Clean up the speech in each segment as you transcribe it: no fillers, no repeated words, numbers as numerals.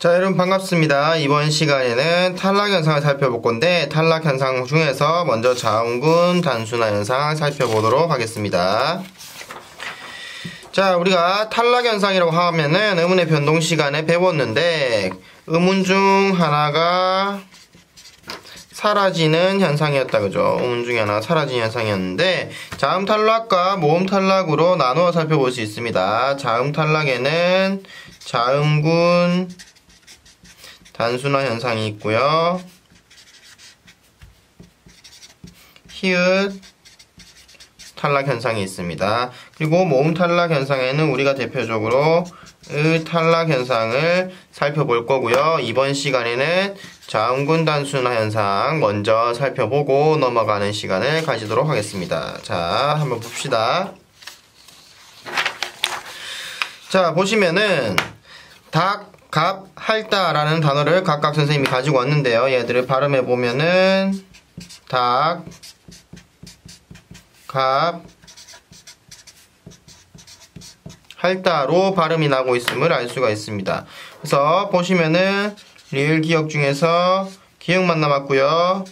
자, 여러분 반갑습니다. 이번 시간에는 탈락 현상을 살펴볼 건데 탈락 현상 중에서 먼저 자음군 단순화 현상 살펴보도록 하겠습니다. 자, 우리가 탈락 현상이라고 하면은 의문의 변동 시간에 배웠는데 의문 중 하나가 사라지는 현상이었다, 그죠? 의문 중에 하나 사라지는 현상이었는데 자음 탈락과 모음 탈락으로 나누어 살펴볼 수 있습니다. 자음 탈락에는 자음군 단순화 현상이 있고요. 히읗 탈락 현상이 있습니다. 그리고 모음 탈락 현상에는 우리가 대표적으로 의 탈락 현상을 살펴볼 거고요. 이번 시간에는 자음군 단순화 현상 먼저 살펴보고 넘어가는 시간을 가지도록 하겠습니다. 자, 한번 봅시다. 자, 보시면은 닭, 갑, 할다라는 단어를 각각 선생님이 가지고 왔는데요. 얘들을 발음해 보면은 닭, 갑, 할다로 발음이 나고 있음을 알 수가 있습니다. 그래서 보시면은 리을 기역 중에서 기역만 남았고요.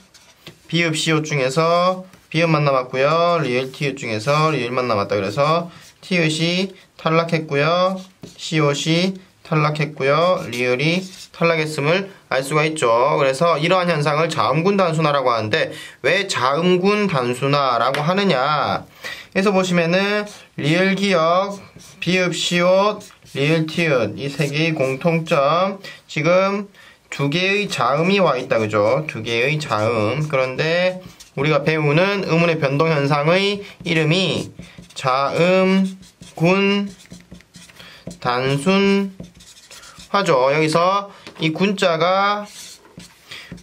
비읍 시옷 중에서 비읍만 남았고요. 리을 티읕 중에서 리을만 남았다. 그래서 티읕이 탈락했고요. 시옷이 탈락했고요. 리을이 탈락했음을 알 수가 있죠. 그래서 이러한 현상을 자음군 단순화라고 하는데 왜 자음군 단순화라고 하느냐? 그래서 보시면은 리을 기역, 비읍 시옷, 리을 티읕 이 세 개의 공통점, 지금 두 개의 자음이 와 있다, 그죠? 두 개의 자음. 그런데 우리가 배우는 의문의 변동 현상의 이름이 자음군 단순화죠. 여기서 이 군자가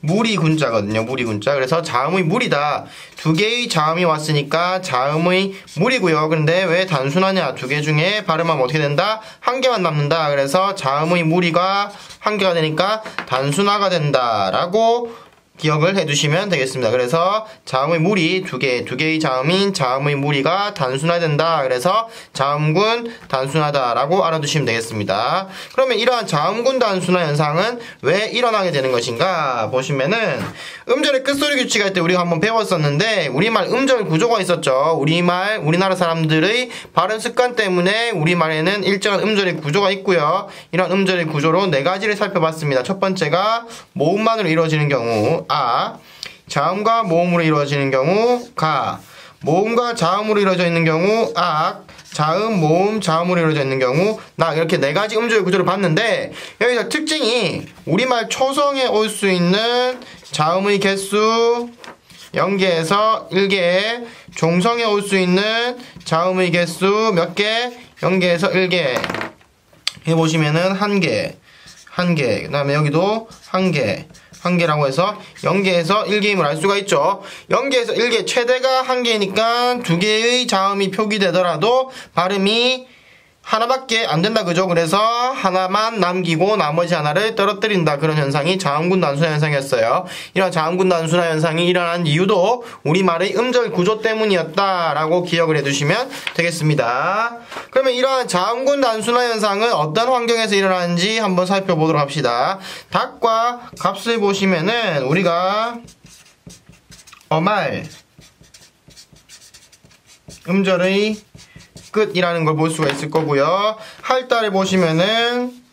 무리 군자거든요. 무리 군자. 그래서 자음의 무리다. 두 개의 자음이 왔으니까 자음의 무리고요. 그런데 왜 단순하냐? 두 개 중에 발음하면 어떻게 된다? 한 개만 남는다. 그래서 자음의 무리가 한 개가 되니까 단순화가 된다라고 기억을 해두시면 되겠습니다. 그래서 자음의 무리 두 개의 자음인 자음의 무리가 단순화된다. 그래서 자음군 단순하다라고 알아두시면 되겠습니다. 그러면 이러한 자음군 단순화 현상은 왜 일어나게 되는 것인가? 보시면은 음절의 끝소리 규칙할 때 우리가 한번 배웠었는데 우리말 음절 구조가 있었죠. 우리나라 사람들의 발음 습관 때문에 우리말에는 일정한 음절의 구조가 있고요. 이런 음절의 구조로 네 가지를 살펴봤습니다. 첫 번째가 모음만으로 이루어지는 경우 아, 자음과 모음으로 이루어지는 경우 가, 모음과 자음으로 이루어져 있는 경우 악, 자음, 모음, 자음으로 이루어져 있는 경우 나, 이렇게 네 가지 음절 구조를 봤는데 여기서 특징이 우리말 초성에 올 수 있는 자음의 개수 0개에서 1개, 종성에 올 수 있는 자음의 개수 몇 개? 0개에서 1개. 해보시면은 1개, 그 다음에 여기도 1개, 1개라고 해서 0개에서 1개임을 알 수가 있죠. 0개에서 1개, 최대가 1개니까 2개의 자음이 표기되더라도 발음이 하나밖에 안 된다, 그죠? 그래서 하나만 남기고 나머지 하나를 떨어뜨린다. 그런 현상이 자음군 단순화 현상이었어요. 이런 자음군 단순화 현상이 일어난 이유도 우리말의 음절 구조 때문이었다라고 기억을 해두시면 되겠습니다. 그러면 이러한 자음군 단순화 현상은 어떤 환경에서 일어나는지 한번 살펴보도록 합시다. 닭과 값을 보시면은 우리가 어말 음절의 끝이라는 걸 볼 수가 있을 거고요. 할다를 보시면은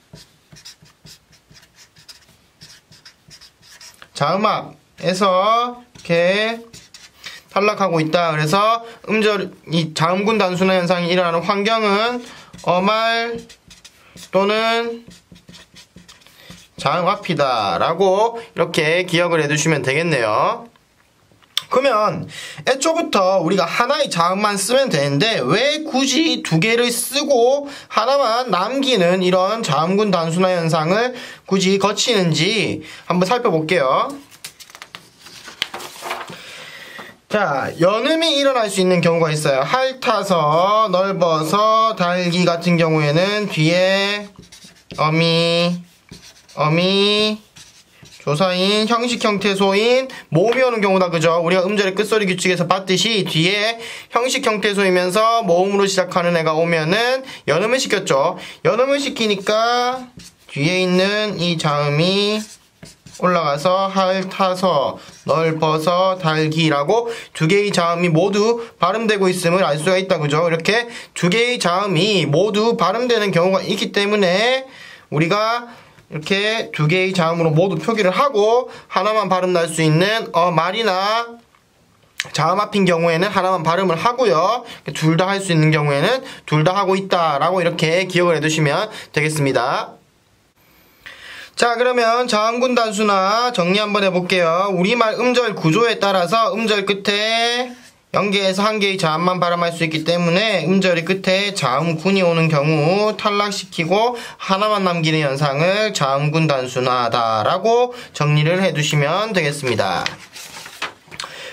자음합에서 이렇게 탈락하고 있다. 그래서 이 자음군 단순화 현상이 일어나는 환경은 어말 또는 자음합이다 라고 이렇게 기억을 해두시면 되겠네요. 그러면 애초부터 우리가 하나의 자음만 쓰면 되는데 왜 굳이 두 개를 쓰고 하나만 남기는 이런 자음군 단순화 현상을 굳이 거치는지 한번 살펴볼게요. 자, 연음이 일어날 수 있는 경우가 있어요. 핥아서, 넓어서, 달기 같은 경우에는 뒤에 어미, 조사인, 형식 형태소인, 모음이 오는 경우다, 그죠? 우리가 음절의 끝소리 규칙에서 봤듯이 뒤에 형식 형태소이면서 모음으로 시작하는 애가 오면은 연음을 시켰죠. 연음을 시키니까 뒤에 있는 이 자음이 올라가서 핥아서 넓어서 달기라고 두 개의 자음이 모두 발음되고 있음을 알 수가 있다. 그죠? 이렇게 두 개의 자음이 모두 발음되는 경우가 있기 때문에 우리가 이렇게 두 개의 자음으로 모두 표기를 하고 하나만 발음 날 수 있는 말이나 자음 앞인 경우에는 하나만 발음을 하고요. 둘 다 할 수 있는 경우에는 둘 다 하고 있다라고 이렇게 기억을 해두시면 되겠습니다. 자, 그러면 자음군 단수나 정리 한번 해볼게요. 우리말 음절 구조에 따라서 음절 끝에 0개에서 1개의 자음만 발음할 수 있기 때문에 음절이 끝에 자음군이 오는 경우 탈락시키고 하나만 남기는 현상을 자음군 단순화다라고 정리를 해두시면 되겠습니다.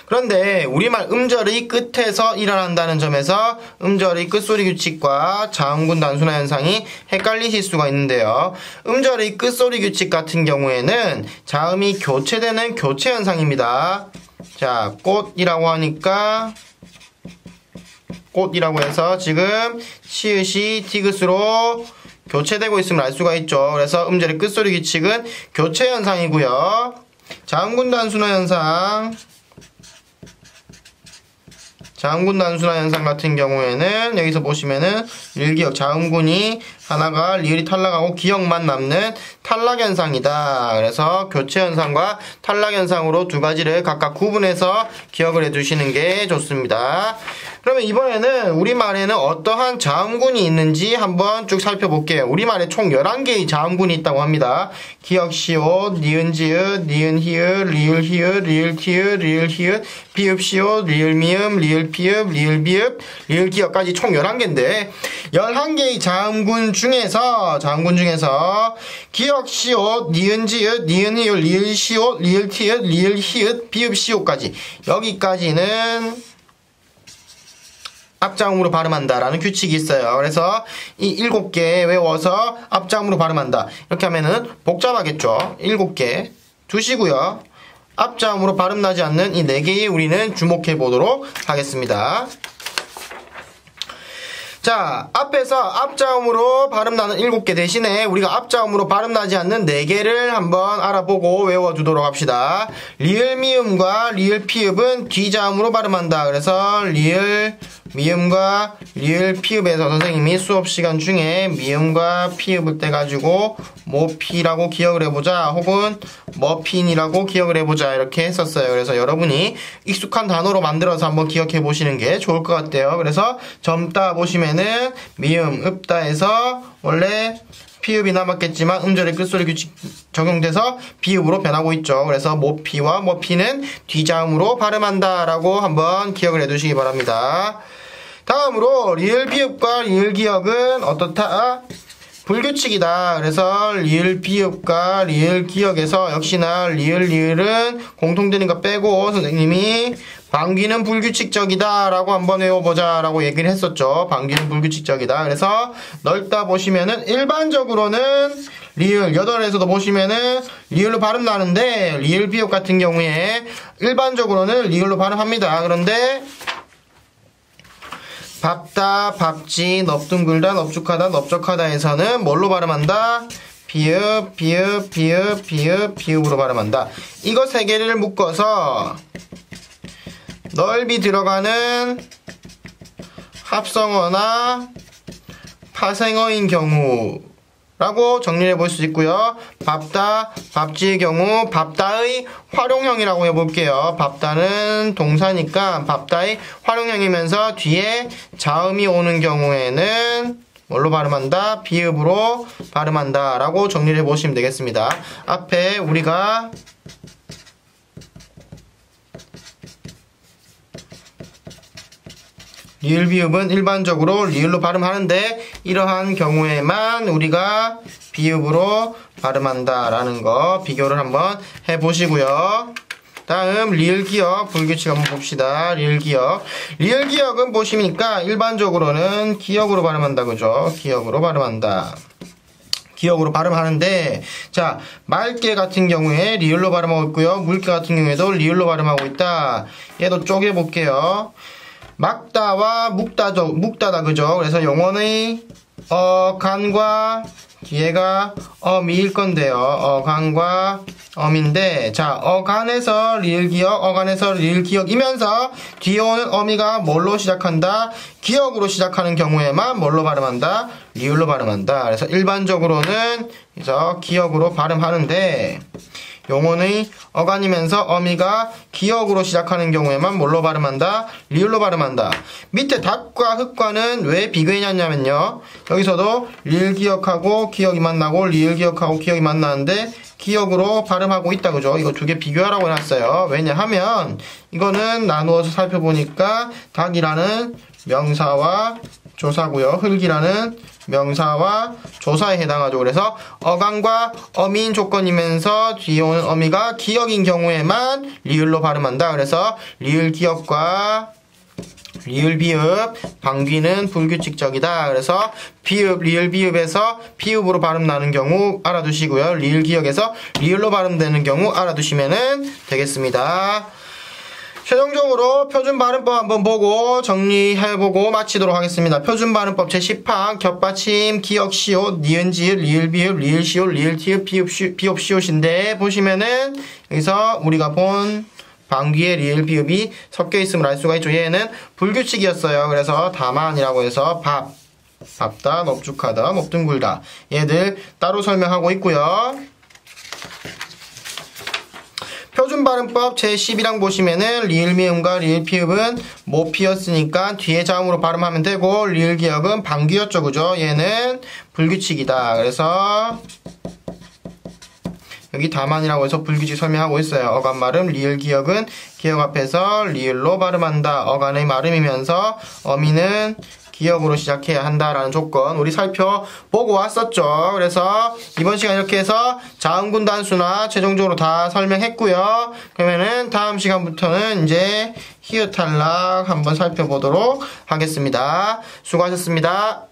그런데 우리말 음절의 끝에서 일어난다는 점에서 음절의 끝소리 규칙과 자음군 단순화 현상이 헷갈리실 수가 있는데요. 음절의 끝소리 규칙 같은 경우에는 자음이 교체되는 교체 현상입니다. 자, 꽃이라고 하니까 꽃이라고 해서 지금 시읒이 티귿으로 교체되고 있음을 알 수가 있죠. 그래서 음절의 끝소리 규칙은 교체 현상이고요. 자음군 단순화 현상 자음군 단순화 현상 같은 경우에는 여기서 보시면은 리을기역 자음군이 하나가 리을이 탈락하고 기역만 남는 탈락현상이다. 그래서 교체현상과 탈락현상으로 두 가지를 각각 구분해서 기억을 해두시는 게 좋습니다. 그러면 이번에는 우리말에는 어떠한 자음군이 있는지 한번 쭉 살펴볼게요. 우리말에 총 11개의 자음군이 있다고 합니다. 기역, 시옷, 니은, 지읒, 니은, 히읗, 리을, 히읗, 리을, 티읒, 리을, 히읗, 비읍, 시옷, 리을, 미음, 리을, 피읍, 리을, 비읍, 리을, 기역까지 총 11개인데 11개의 자음군 중에서 기역, 시옷, 니은, 지읒, 니은, 히읗, 리을, 시옷, 리을, 티읒, 리을, 히읗, 비읍, 시옷까지 여기까지는 앞자음으로 발음한다라는 규칙이 있어요. 그래서 이 7개 외워서 앞자음으로 발음한다. 이렇게 하면은 복잡하겠죠. 7개 두시고요. 앞자음으로 발음 나지 않는 이 4개에 우리는 주목해 보도록 하겠습니다. 자, 앞에서 앞자음으로 발음나는 7개 대신에 우리가 앞자음으로 발음나지 않는 4개를 한번 알아보고 외워두도록 합시다. 리을 미음과 리을 피읍은 뒤자음으로 발음한다. 그래서 리을 미음과 리을 피읍에서 선생님이 수업시간 중에 미음과 피읍을 떼가지고 모피라고 기억을 해보자 혹은 머핀이라고 기억을 해보자 이렇게 했었어요. 그래서 여러분이 익숙한 단어로 만들어서 한번 기억해 보시는 게 좋을 것 같아요. 그래서 점따 보시면은 미음 읍따에서 원래 피읍이 남았겠지만 음절의 끝소리 규칙 적용돼서 비읍으로 변하고 있죠. 그래서 모피와 머피는 뒤자음으로 발음한다 라고 한번 기억을 해두시기 바랍니다. 다음으로 리을 비읍과 리을 기역은 어떻다? 불규칙이다. 그래서 리을 비읍과 리을 기역에서 역시나 리을은 공통되는 거 빼고 선생님이 방귀는 불규칙적이다 라고 한번 외워보자 라고 얘기를 했었죠. 방귀는 불규칙적이다. 그래서 넓다 보시면은 일반적으로는 리을 8에서도 보시면은 리을로 발음 나는데 리을 비읍 같은 경우에 일반적으로는 리을로 발음합니다. 그런데 밥다, 밥지, 넙둥글다, 넙죽하다, 넓적하다에서는 뭘로 발음한다? 비읍, 비읍, 비읍, 비읍, 비읍으로 발음한다. 이거 3개를 묶어서 넓이 들어가는 합성어나 파생어인 경우라고 정리해 볼 수 있고요. 밥다, 밥지의 경우 밥다의 활용형이라고 해볼게요. 밥다는 동사니까 밥다의 활용형이면서 뒤에 자음이 오는 경우에는 뭘로 발음한다? 비읍으로 발음한다 라고 정리를 해보시면 되겠습니다. 앞에 우리가 리을 비읍은 일반적으로 리을로 발음하는데 이러한 경우에만 우리가 비읍으로 발음한다 라는 거 비교를 한번 해보시고요. 다음 리을 기역 불규칙 한번 봅시다. 리을 기역은 보시니까 일반적으로는 기역으로 발음한다. 그죠? 기역으로 발음한다. 기역으로 발음하는데 자 말개 같은 경우에 리을로 발음하고 있고요. 물개 같은 경우에도 리을로 발음하고 있다. 얘도 쪼개볼게요. 막다와 묵다다 그죠? 그래서 영원의 간과 뒤에가 어미일 건데요. 어간과 어미인데, 자, 어간에서 리을기역, 어간에서 리을기역이면서 뒤에 오는 어미가 뭘로 시작한다? 기역으로 시작하는 경우에만 뭘로 발음한다? 리을로 발음한다. 그래서 일반적으로는 그래서 기역으로 발음하는데, 용어는 어간이면서 어미가 기역으로 시작하는 경우에만 뭘로 발음한다? 리을로 발음한다. 밑에 닭과 흑과는 왜 비교해놨냐면요. 여기서도 리을 기역하고 기역이 만나고 리을 기역하고 기역이 만나는데 기역으로 발음하고 있다, 그죠? 이거 두 개 비교하라고 해놨어요. 왜냐하면 이거는 나누어서 살펴보니까 닭이라는 명사와 조사고요. 흑이라는 명사와 조사에 해당하죠. 그래서 어간과 어미인 조건이면서 뒤에 오는 어미가 기역인 경우에만 리을로 발음한다. 그래서 리을 기역과 리을 비읍 방귀는 불규칙적이다. 그래서 비읍 리을 비읍에서 비읍으로 발음 나는 경우 알아두시고요. 리을 기역에서 리을로 발음되는 경우 알아두시면 되겠습니다. 최종적으로 표준 발음법 한번 보고 정리해보고 마치도록 하겠습니다. 표준 발음법 제10항 겹받침, 기역, 시옷, 니은, 지읒, 리을, 비읍, 리을, 시옷, 리을, 티읒, 비읍, 시옷인데 보시면은 여기서 우리가 본 방귀의 리을, 비읍이 섞여있음을 알 수가 있죠. 얘는 불규칙이었어요. 그래서 다만이라고 해서 밥다, 넙죽하다, 몹둥굴다 얘들 따로 설명하고 있고요. 표준 발음법 제11항 보시면은 리을 미음과 리을 피읍은 모피였으니까 뒤에 자음으로 발음하면 되고 리을 기역은 방귀였죠, 그죠? 얘는 불규칙이다. 그래서 여기 다만이라고 해서 불규칙 설명하고 있어요. 어간 발음 리을 기역은 기역 앞에서 리을로 발음한다. 어간의 발음이면서 어미는 기역으로 시작해야 한다라는 조건 우리 살펴보고 왔었죠. 그래서 이번 시간 이렇게 해서 자음군 단수나 최종적으로 다 설명했고요. 그러면은 다음 시간부터는 이제 히읗 탈락 한번 살펴보도록 하겠습니다. 수고하셨습니다.